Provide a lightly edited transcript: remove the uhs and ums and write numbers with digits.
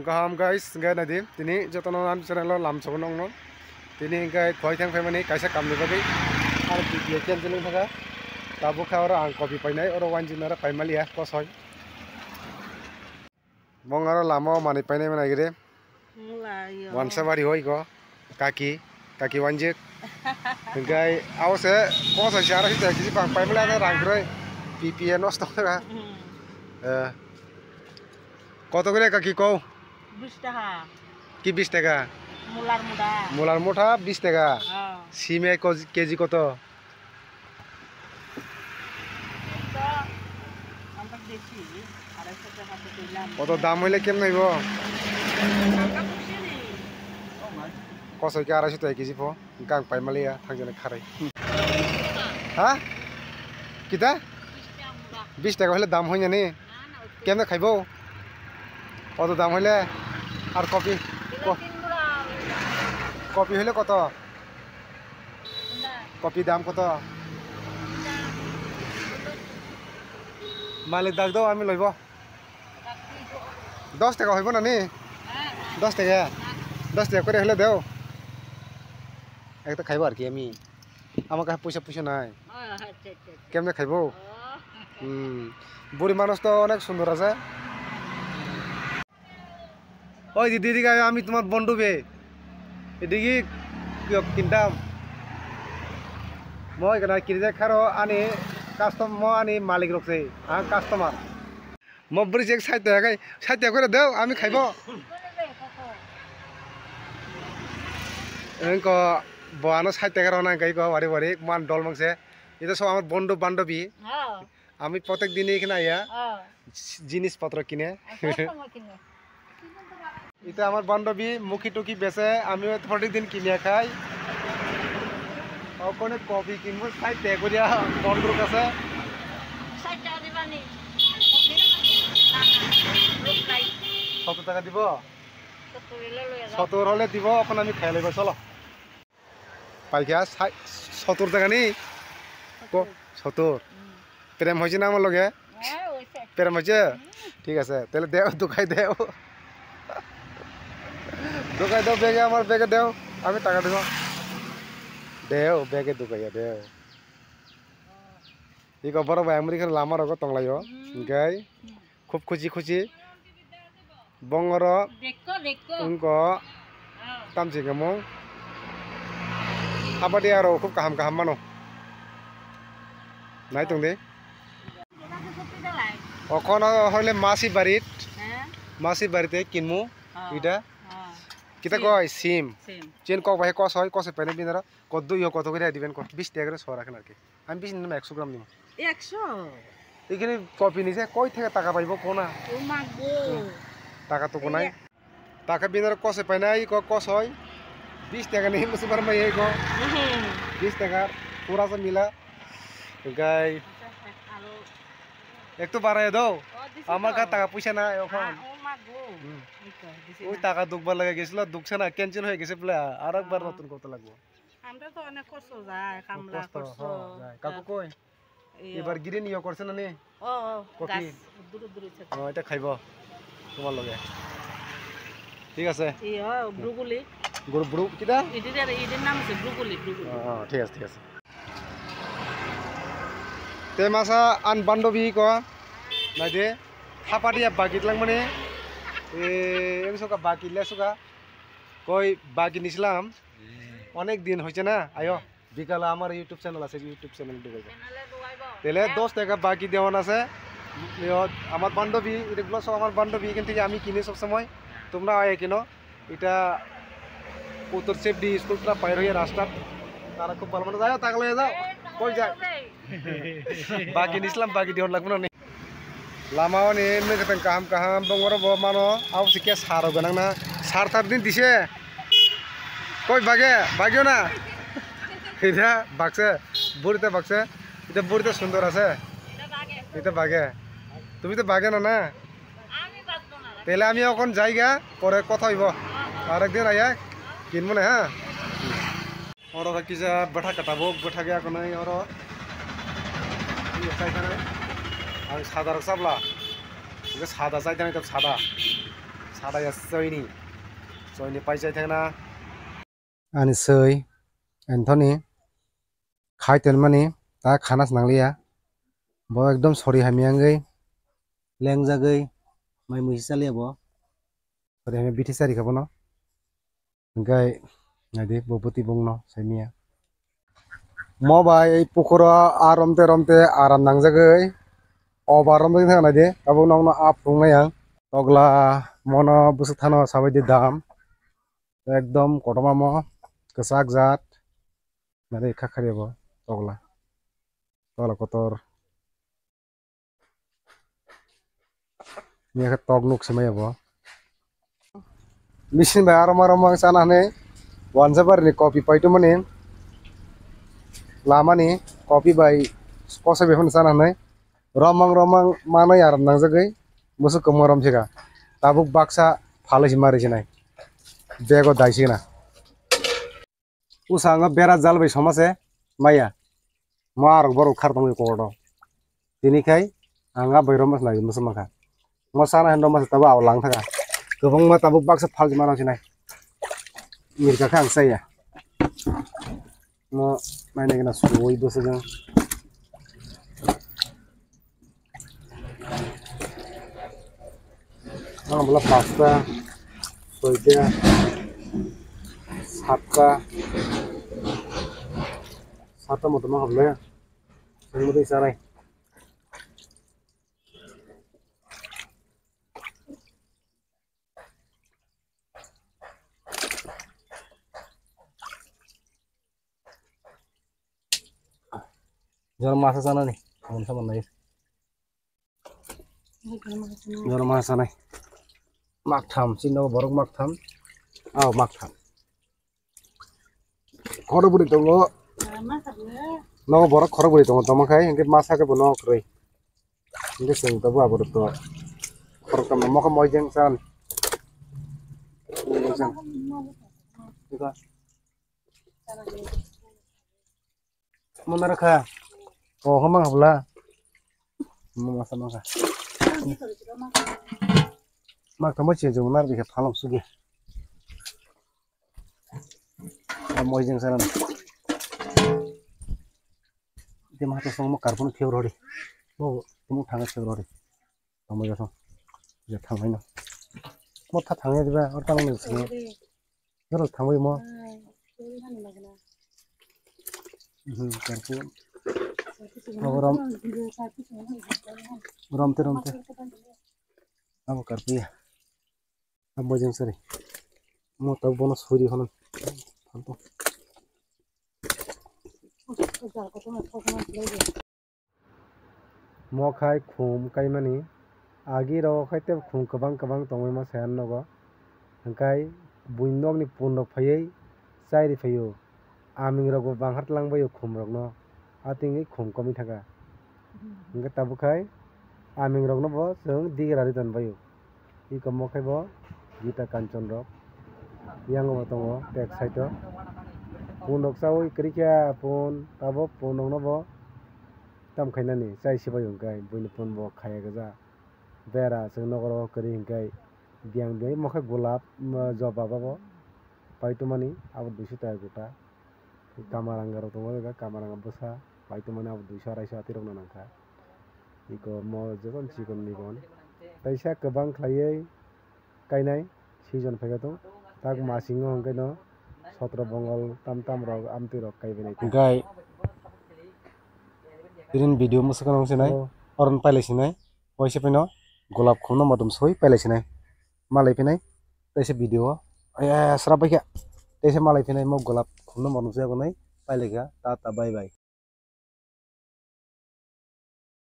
kaham guys enggak nadim tini jotono nam channel lam sogon nong tini enggak khoi thang family kaisa kamni bagi ar video cancel thaga tabu khawra ang copy painai oro wanjinara paimalia kosoi bongaro lamo mani painai mana gire wansa bari hoi go kaki wanjik enggak awase kosa syara hita kisi pang paimala na rangroi PPN nosto thaga কত করে কাকি কও 20 টাকা কি 20 টাকা মুলার মুঠা 20 টাকা সিমে কেজি কত কত দাম হইলে কেমন হইব কসই কে 250 টাকা কেজি ফ গাং পাইমালিয়া থাংজনে খারাই হ্যাঁ কিটা 20 টাকা হইলে দাম হই না নি কেমনে খাইবো কত দাম হইলে আর কপি হইলে কত কপি দাম কত মালিক ডাক দাও আমি লইব 10 টাকা হইব না নি 10 টাকা করে হলে দেও একটা খাইব আর কি আমি আমার কাছে পয়সা নাই কেমনে খাইব বুড়ি মানুষ তো অনেক সুন্দর আছে ওই দিদি আমি তোমার বন্ধু বে এদিকে কিনতাম মই কেনা কিনে খারো আনি কাস্টমার আনি মালিক রকছে কাস্টমার মব্বরি চেক 60 টাকা করে দেও আমি খাইব এনক বানো 60 টাকা রানা গাই গো বাড়ি মান ডল মাংসে এটা সব আমার বন্ধু বান্ধবী আমি প্রত্যেক দিনই এখানে আইয়া জিনিসপত্র কিনে এটা আমার বান্ধবী মুখি টুকি বেচে আমি প্রত্যেক দিন কিনে খাই ওখানে কপি কিনবো 60 টাকা করিয়া বন্ধুর কাছে 60 টাকা দিবানি 70 টাকা দিব 70 হলে দিব এখন আমি খাই লইব চলো পাইকা 70 টাকা নি 70 প্রেম হয়েছে না আমার লগে প্রেম হয়েছে ঠিক আছে তাহলে দেও দুখাই দেও বেগে আমার বেগে দেও আমি টাকা দিব দেও বেগে দুখাইয়া দেও ই বড় ভাই আমি এখানে লামার আগে টংলাইও গাই খুব খুশি বঙ্গর উনক তামসি গেমং আবাদি আর খুব কাহাম মানো নাই তুমি দে অখন হইলে মাছি বাড়িতে কিনমু এটা কিতা কয় সিম চেন কক ভাই কস হয় কসে পেনে বিনারা কত ইয় কত করে দিবেন 20 টাকা করে সর রাখেন আর কি আমি 20 নিলাম 100 গ্রাম নিব 100 এখানে কপি নিছে কই থেকে টাকা পাইবো কোনা ও মাগো টাকা তো কোনাই টাকা বিনারা কসে পাই নাই কস হয় 20 টাকা নিয়ে মুসবার মাই এই গো 20 টাকা পুরা সব মিলা গাই একটু বাড়ায় দাও আমার কাছে টাকা পয়সা নাই এখন ওই টাকা দুকবার লাগে গেছিল দুকছে না ক্যান্সেল হয়ে গেছে বলে আর একবার নতুন করতে লাগবে আমরা তো অনেক কষ্ট যায় কামলা কষ্ট যায় কাকু কই এবার গিরে নিও করছ না নি কপি দূর এটা খাইব তোমার লগে ঠিক আছে ব্রুকুলি ব্রু কিটা এদের নাম আছে ব্রুকুলি ঠিক আছে তে মাসা আন বান্ধবী ক নাই দে থাপা দিয়া বাকিত লাং মানে এমসকা বাকি লেসকা কই বাকি নিছিলাম অনেক দিন হইছে না আয়ো বিকালে আমার ইউটিউব চ্যানেল আছে ইউটিউব চ্যানেল ঢুকাইব তাহলে 10 টাকা বাকি দেওয়ান আছে আমার বান্ধবী এগুলো সব আমার বান্ধবী এখান থেকে আমি কিনি সব সময় তোমরা আয় কিনো এটা উত্তর সেফডি স্কুলটা পার হয়ে রাস্তা তারা খুব ভালো মানে যাও তাকলে যাও কই যায় বাকি নিছিলাম বাকি দেওয়ান লাগবে না লামাও নি মেঘাতেন কাহাম বঙ্গর মানো আও সিকে সার গোনাং না সার তার দিন দিছে কই বাগিও না এটা বাগছে বুড়িতে বাগছে এটা বুড়িতে সুন্দর আছে এটা বাগে তুমি তো বাগে না তাহলে আমি এখন যাইগা পরে কথা হইব আরেকদিন আইয়া কিনবো না হ্যাঁ ওর কি যা বেঠা কাটাবো বেঠা গিয়া কোনো ওর সাদা সাবলা সাদা চাইতে নাই সাদা sadaya soini paisai thangna ani soi Anthony khaitel mani ta khanas nanglia bo ekdom sori hamiangai lengjagai mai musi chalia bo sori hami biti sari khabono gai nadi bopoti bongno saimia mobai pukura romte aram nangjagai obarom thangna de abo nongno apungna yang togla mono busuk thano sabai dam ekdom kotoma mo kesak jat nade khakhari bo togla kotor ni tok nuk semaya bo misin ba arom sana ne wanjabar ni kopi paitu mani lama ni kopi bai kosa behon sana ne romang manai aram nangjagai busuk komorom chega tabuk baksa phalai mari jinai bego daisina usanga bera jalbai somase maya mar bor khartong ko tini kai anga bairomas lagi musumaka ngosana hendo mas taba awlang thaka gobong ma tabuk baksa phalji mano sinai mirka khang saya mo maine gina soi dosa jang ang bola pasta soida sata mo tama hable mo dei sarai Jual masa sana nih, kamu sama naik. Jual masa nih, maktham, sini borok maktham, maktham. Khoro buri tongo, no borok khoro buri tongo, toma kai, ingkit masa ke bono krei. Ingkit sing tabu abur to, khoro kam mau ke mojeng san. Juga. Mana rakha? Oh, hamang habla. Masa masa. Mak kamu cie jauh nar dikit halam sugi. Kamu jeng sana. Dia mah tu song mak karbon fiur hori. Oh, kamu thangat fiur hori. Kamu jasong. Ya thangai no. Mau thangnya juga orang ni sini. Terus thangai mau. Karbon. Romte apa karpi ya apa jeng seri mau tahu bonus huri hono mau kai khum kai mani agi ro khai te khum kabang tongoi ma sayan nogo hangkai buindok ni pundok phayei chairi phayo aming rogo banghat langbayo khum rok no atingi khum komi thaka hingga tabukai aming rok no bo jeng digrari donbayo iko mokai bo gita kancon rok yang bo tongo tek side pundok sawi krikya pun tabo pundok no bo tam khainani chai sibayo hingkai buini pun bo khaya gaja bera jeng nogoro kri hingkai biang dei mokai golap joba bo paitumani abo 200 taka gota kamaranga rok tongo ga kamaranga bosa paitumani abo 200 250 ati rok no nangka iko mo jekon chikon nibon taisa kebang khlaiei kainai season phagatong tak masingo hingkai no 17 bongol tam rok amti rok kaibenai hingkai irin video musakanong sinai oron pailai sinai oise pino golap khum no modom soi pailai sinai malai pinai taisa video aya srabai kya taisa malai pinai mo golap khum no modom soi agonai pailai ga tata bye bye.